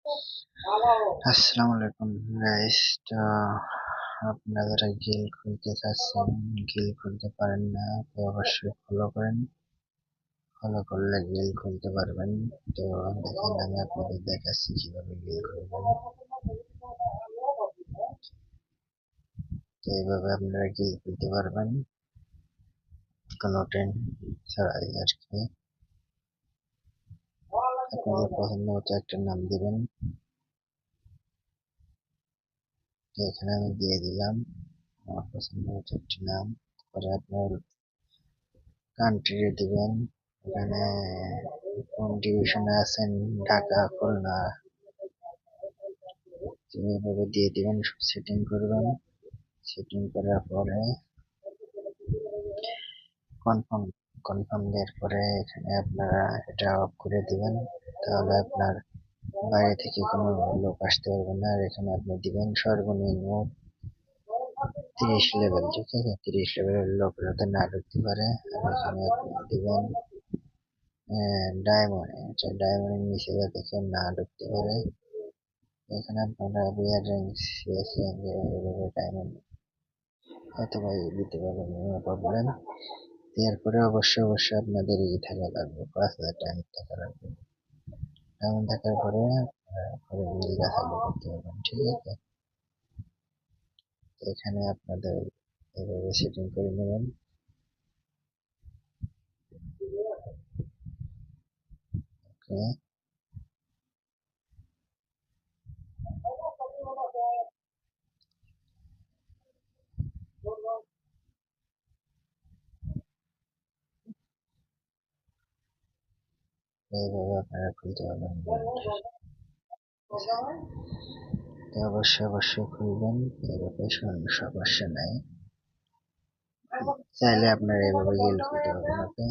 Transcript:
আসসালামু আলাইকুম গাইস। তো আপনারা যারা গিল খুলতে চাচ্ছেন, গিল খুলতে পারেন না, তো অবশ্যই ফলো করেন। ফলো করলে গিল খুলতে পারবেন। তো দেখেন, আমি আপনাদের দেখাচ্ছি কিভাবে গিল খুলবেন। তো এইভাবে আপনারা গিল খুলতে পারবেন কোনো টেন ছাড়াই আর কি। আপনাদের পছন্দ মতো একটা নাম দিবেন। তো এখানে আমি দিয়ে দিলাম আমার পছন্দ মতো একটি নাম। তারপরে আপনার কান্ট্রি দিবেন, এখানে কোন ডিভিশনে আছেন, ঢাকা, খুলনা, এইভাবে দিয়ে দিবেন। সেটিং করবেন। সেটিং করার পরে কনফার্ম কনফার্ম দেওয়ার পরে এখানে আপনারা এটা অফ করে দিবেন। তাহলে আপনার বাইরে থেকে কোনো লোক আসতে পারবে না। আর এখানে আপনি দিবেন সর্বনিম্ন 30 লেভেল, ঠিক আছে? 30 লেভেলের লোক যাতে না ঢুকতে পারে। আর এখানে আপনি দিবেন ডায়মন্ড, ডায়মন্ডের নিচে যাতে কেউ না ঢুকতে পারে। এখানে আপনারা বিয়ার র্যাঙ্ক, সিএস র্যাঙ্ক এভাবে ডায়মন্ড অথবা দিতে পারবেন, নো প্রবলেম। এরপরে অবশ্যই আপনাদের থাকা লাগবে, 5,000 ডায়মন্ড থাকা লাগবে। ডায়মন্ড থাকার পরে পরে গিলটা চালু করতে পারবেন, ঠিক আছে? তো এখানে আপনাদের এভাবে সেটিং করে নেবেন। ওকে, এইভাবে আপনারা খুলতে পারবেন। তো অবশ্যই খুলবেন, এভাবে সমস্যা নাই। চাইলে আপনারা এইভাবে গিল খুলতে পারবেন। ওকে,